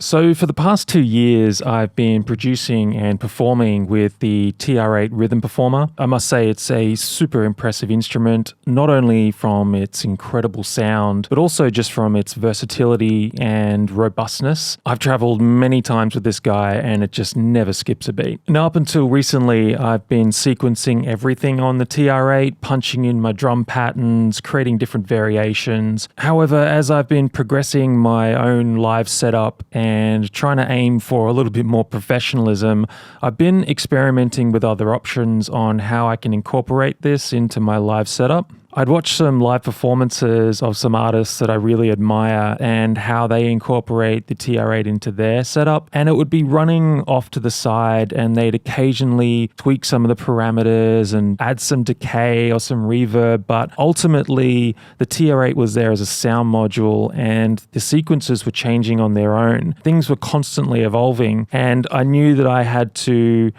So for the past 2 years, I've been producing and performing with the TR-8 Rhythm Performer. I must say it's a super impressive instrument, not only from its incredible sound, but also just from its versatility and robustness. I've traveled many times with this guy and it just never skips a beat. Now up until recently, I've been sequencing everything on the TR-8, punching in my drum patterns, creating different variations. However, as I've been progressing my own live setup and trying to aim for a little bit more professionalism, I've been experimenting with other options on how I can incorporate this into my live setup. I'd watched some live performances of some artists that I really admire and how they incorporate the TR-8 into their setup, and it would be running off to the side and they'd occasionally tweak some of the parameters and add some decay or some reverb, but ultimately the TR-8 was there as a sound module and the sequences were changing on their own. Things were constantly evolving and I knew that I had to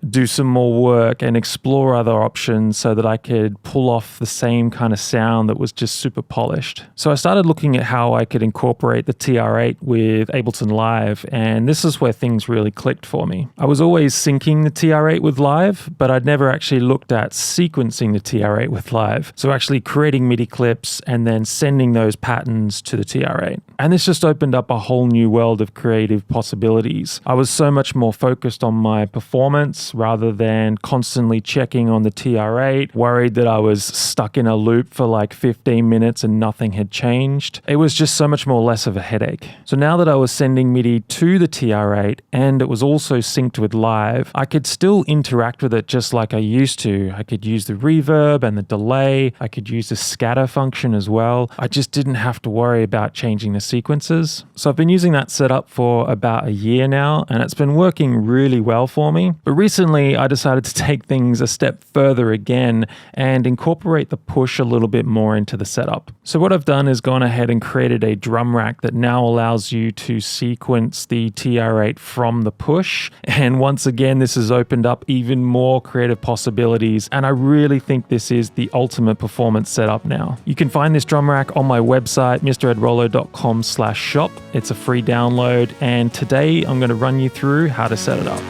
do some more work and explore other options so that I could pull off the same kind of sound that was just super polished. So I started looking at how I could incorporate the TR-8 with Ableton Live, and this is where things really clicked for me. I was always syncing the TR-8 with Live, but I'd never actually looked at sequencing the TR-8 with Live. So actually creating MIDI clips and then sending those patterns to the TR-8. And this just opened up a whole new world of creative possibilities. I was so much more focused on my performance rather than constantly checking on the TR-8, worried that I was stuck in a loop for like 15 minutes and nothing had changed. It was just so much more less of a headache. So now that I was sending MIDI to the TR-8 and it was also synced with Live, I could still interact with it just like I used to. I could use the reverb and the delay. I could use the scatter function as well. I just didn't have to worry about changing the sequences. So I've been using that setup for about a year now and it's been working really well for me. But recently I decided to take things a step further again and incorporate the push a little bit more into the setup. So what I've done is gone ahead and created a drum rack that now allows you to sequence the TR-8 from the push. And once again, this has opened up even more creative possibilities. And I really think this is the ultimate performance setup now. You can find this drum rack on my website, mredrollo.com/shop. It's a free download. And today I'm going to run you through how to set it up.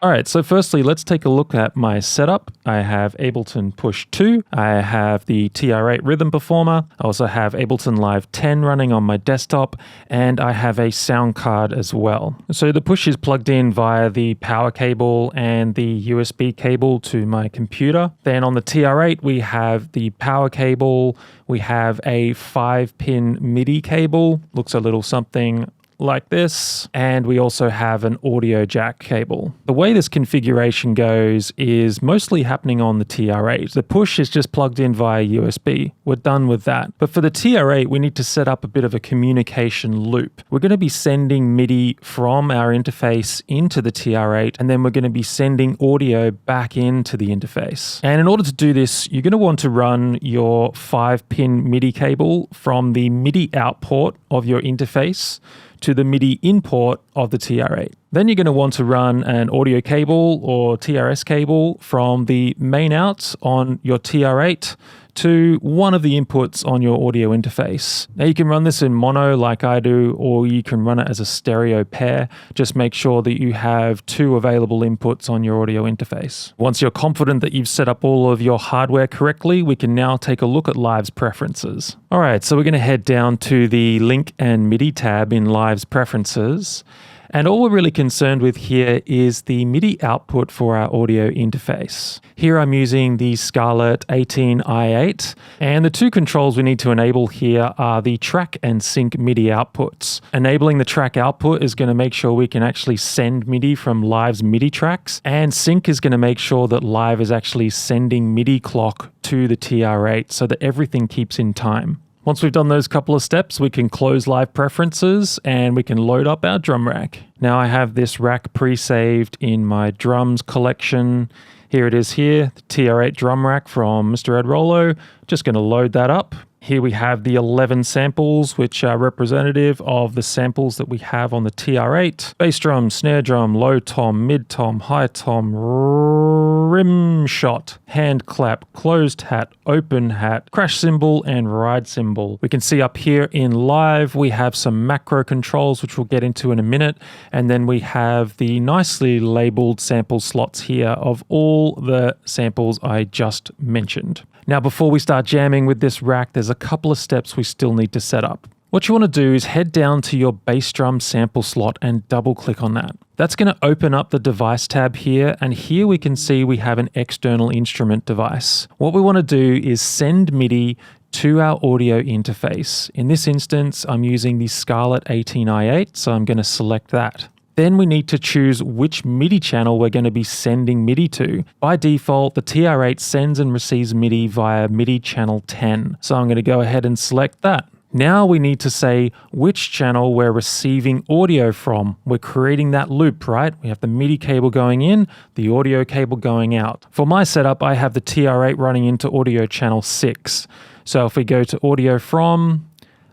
All right, so firstly, let's take a look at my setup. I have Ableton Push 2, I have the TR-8 Rhythm Performer, I also have Ableton Live 10 running on my desktop, and I have a sound card as well. So the Push is plugged in via the power cable and the USB cable to my computer. Then on the TR-8, we have the power cable, we have a 5-pin MIDI cable, looks a little something like this, and we also have an audio jack cable. The way this configuration goes is mostly happening on the TR-8. The push is just plugged in via USB. We're done with that. But for the TR-8, we need to set up a bit of a communication loop. We're going to be sending MIDI from our interface into the TR-8, and then we're going to be sending audio back into the interface. And in order to do this, you're going to want to run your 5-pin MIDI cable from the MIDI out port of your interface to the MIDI import of the TR-8. Then you're going to want to run an audio cable or TRS cable from the main out on your TR-8 to one of the inputs on your audio interface. Now you can run this in mono like I do, or you can run it as a stereo pair. Just make sure that you have 2 available inputs on your audio interface. Once you're confident that you've set up all of your hardware correctly, we can now take a look at Live's preferences. All right, so we're going to head down to the Link and MIDI tab in Live's preferences. And all we're really concerned with here is the MIDI output for our audio interface. Here I'm using the Scarlet 18i8, and the 2 controls we need to enable here are the track and sync MIDI outputs. Enabling the track output is going to make sure we can actually send MIDI from Live's MIDI tracks, and sync is going to make sure that Live is actually sending MIDI clock to the TR-8 so that everything keeps in time. Once we've done those couple of steps, we can close Live Preferences and we can load up our drum rack. Now I have this rack pre-saved in my drums collection. Here it is here, the TR-8 drum rack from Mr. Ed Rollo. Just going to load that up. Here we have the 11 samples, which are representative of the samples that we have on the TR-8. Bass drum, snare drum, low tom, mid tom, high tom, rim shot, hand clap, closed hat, open hat, crash cymbal, and ride cymbal. We can see up here in live, we have some macro controls, which we'll get into in a minute. And then we have the nicely labeled sample slots here of all the samples I just mentioned. Now, before we start jamming with this rack, there's a couple of steps we still need to set up. What you want to do is head down to your bass drum sample slot and double click on that. That's going to open up the device tab here, and here we can see we have an external instrument device. What we want to do is send MIDI to our audio interface. In this instance, I'm using the Scarlet 18i8, so I'm going to select that. Then we need to choose which MIDI channel we're going to be sending MIDI to. By default, the TR-8 sends and receives MIDI via MIDI channel 10. So I'm going to go ahead and select that. Now we need to say which channel we're receiving audio from. We're creating that loop, right? We have the MIDI cable going in, the audio cable going out. For my setup, I have the TR-8 running into audio channel 6. So if we go to audio from,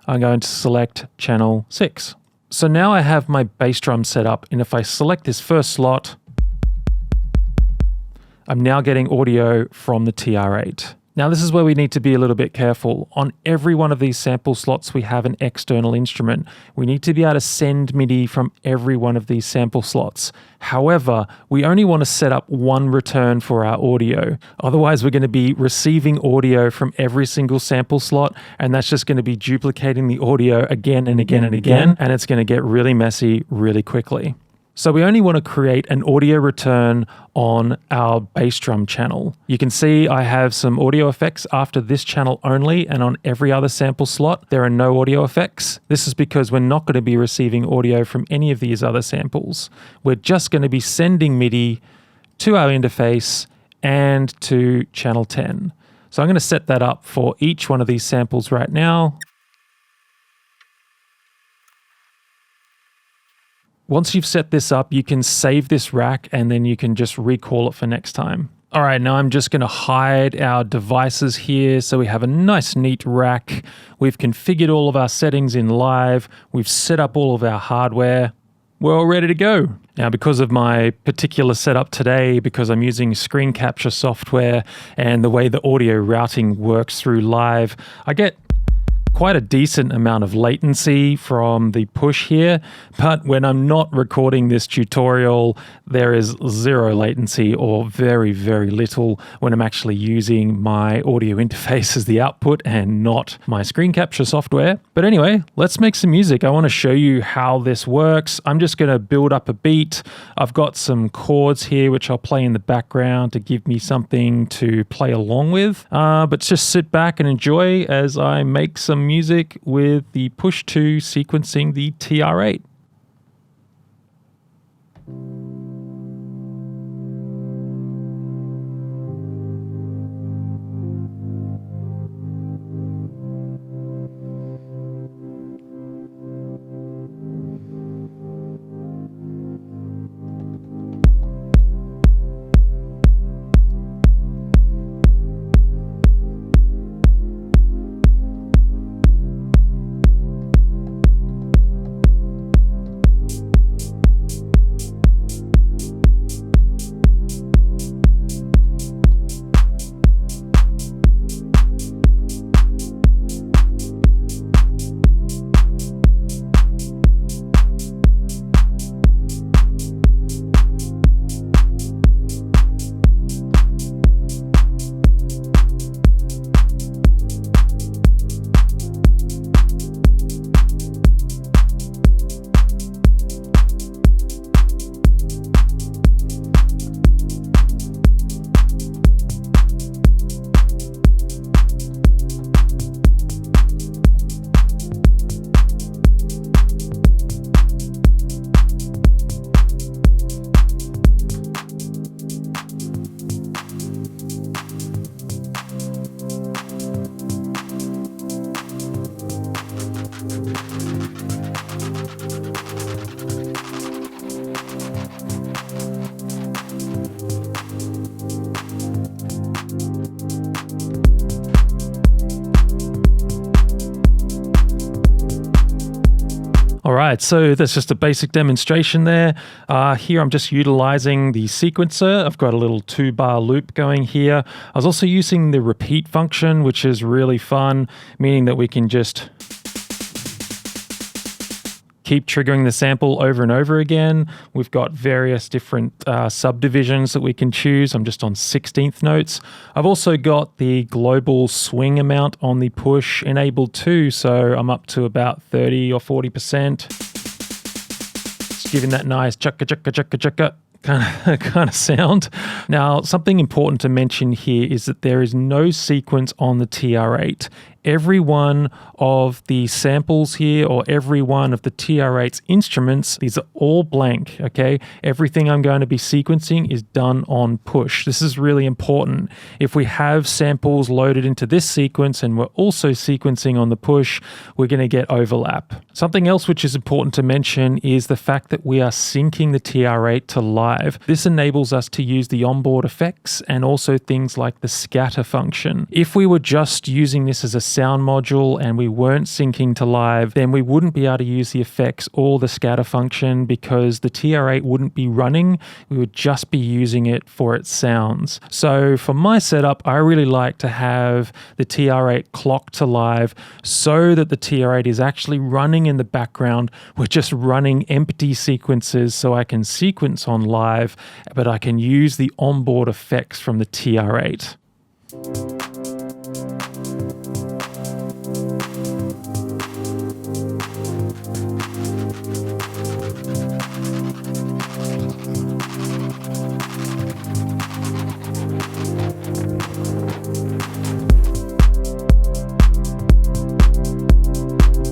I'm going to select channel 6. So now I have my bass drum set up, and if I select this first slot, I'm now getting audio from the TR-8. Now this is where we need to be a little bit careful. On every one of these sample slots, we have an external instrument. We need to be able to send MIDI from every one of these sample slots. However, we only want to set up one return for our audio. Otherwise, we're going to be receiving audio from every single sample slot, and that's just going to be duplicating the audio again and again and again, and it's going to get really messy really quickly. So we only want to create an audio return on our bass drum channel. You can see I have some audio effects after this channel only, and on every other sample slot, there are no audio effects. This is because we're not going to be receiving audio from any of these other samples. We're just going to be sending MIDI to our interface and to channel 10. So I'm going to set that up for each one of these samples right now. Once you've set this up, you can save this rack and then you can just recall it for next time. All right, now I'm just going to hide our devices here so we have a nice neat rack. We've configured all of our settings in live. We've set up all of our hardware. We're all ready to go. Now, because of my particular setup today, because I'm using screen capture software and the way the audio routing works through live, I get quite a decent amount of latency from the push here, but when I'm not recording this tutorial, there is zero latency or very, very little when I'm actually using my audio interface as the output and not my screen capture software. But anyway, let's make some music. I want to show you how this works. I'm just going to build up a beat. I've got some chords here, which I'll play in the background to give me something to play along with. But just sit back and enjoy as I make some music with the Push 2 sequencing the TR-8. All right, so that's just a basic demonstration there. Here I'm just utilizing the sequencer. I've got a little 2-bar loop going here. I was also using the repeat function, which is really fun, meaning that we can just keep triggering the sample over and over again. We've got various different subdivisions that we can choose. I'm just on 16th notes. I've also got the global swing amount on the push enabled too, so I'm up to about 30 or 40%. It's giving that nice chukka chukka chukka chukka kind of sound. Now, something important to mention here is that there is no sequence on the TR-8. Every one of the samples here, or every one of the TR-8's instruments, these are all blank, okay? Everything I'm going to be sequencing is done on push. This is really important. If we have samples loaded into this sequence and we're also sequencing on the push, we're going to get overlap. Something else which is important to mention is the fact that we are syncing the TR-8 to live. This enables us to use the onboard effects and also things like the scatter function. If we were just using this as a sound module and we weren't syncing to live, then we wouldn't be able to use the effects or the scatter function because the TR-8 wouldn't be running. We would just be using it for its sounds. So for my setup, I really like to have the TR-8 clocked to live so that the TR-8 is actually running in the background. We're just running empty sequences so I can sequence on live, but I can use the onboard effects from the TR-8.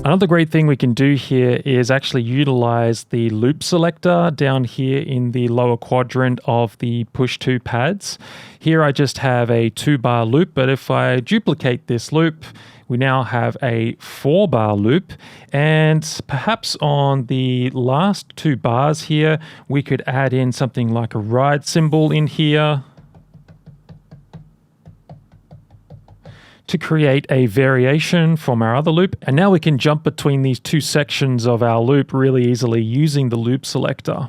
Another great thing we can do here is actually utilize the loop selector down here in the lower quadrant of the push 2 pads. Here I just have a 2-bar loop, but if I duplicate this loop, we now have a 4-bar loop, and perhaps on the last 2 bars here, we could add in something like a ride cymbal in here to create a variation from our other loop. And now we can jump between these 2 sections of our loop really easily using the loop selector.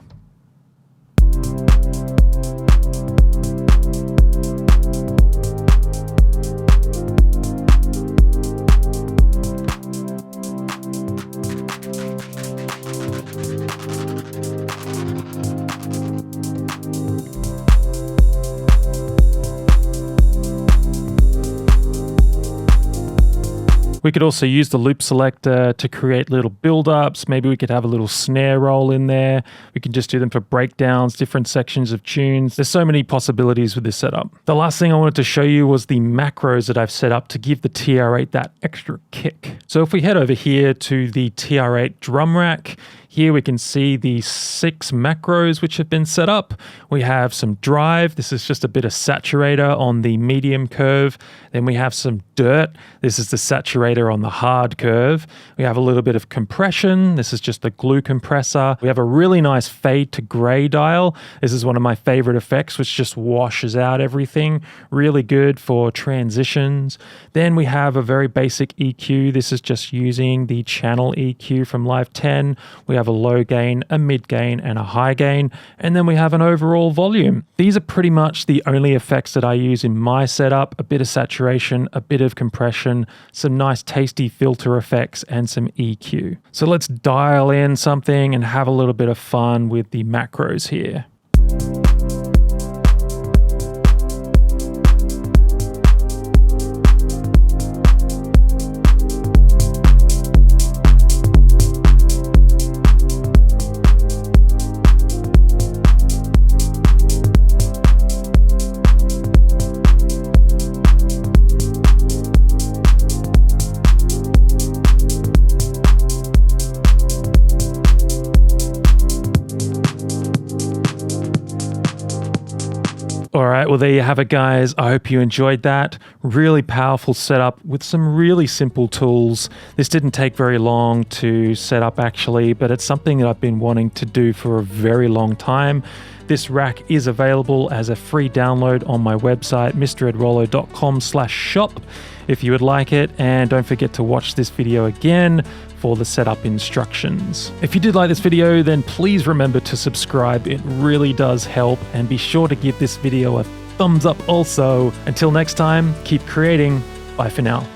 We could also use the loop selector to create little build-ups. Maybe we could have a little snare roll in there. We can just do them for breakdowns, different sections of tunes. There's so many possibilities with this setup. The last thing I wanted to show you was the macros that I've set up to give the TR-8 that extra kick. So if we head over here to the TR-8 drum rack, here we can see the 6 macros which have been set up. We have some drive. This is just a bit of saturator on the medium curve. Then we have some dirt. This is the saturator on the hard curve. We have a little bit of compression. This is just the glue compressor. We have a really nice fade to gray dial. This is one of my favorite effects, which just washes out everything. Really good for transitions. Then we have a very basic EQ. This is just using the channel EQ from Live 10. We have a low gain, a mid gain, and a high gain. And then we have an overall volume. These are pretty much the only effects that I use in my setup. A bit of saturation, a bit of compression, some nice tasty filter effects, and some EQ. So let's dial in something and have a little bit of fun with the macros here. All right, well, there you have it, guys. I hope you enjoyed that. Really powerful setup with some really simple tools. This didn't take very long to set up, actually, but it's something that I've been wanting to do for a very long time. This rack is available as a free download on my website, mredrollo.com/shop. if you would like it, and don't forget to watch this video again for the setup instructions. If you did like this video, then please remember to subscribe. It really does help, and be sure to give this video a thumbs up also. Until next time, keep creating. Bye for now.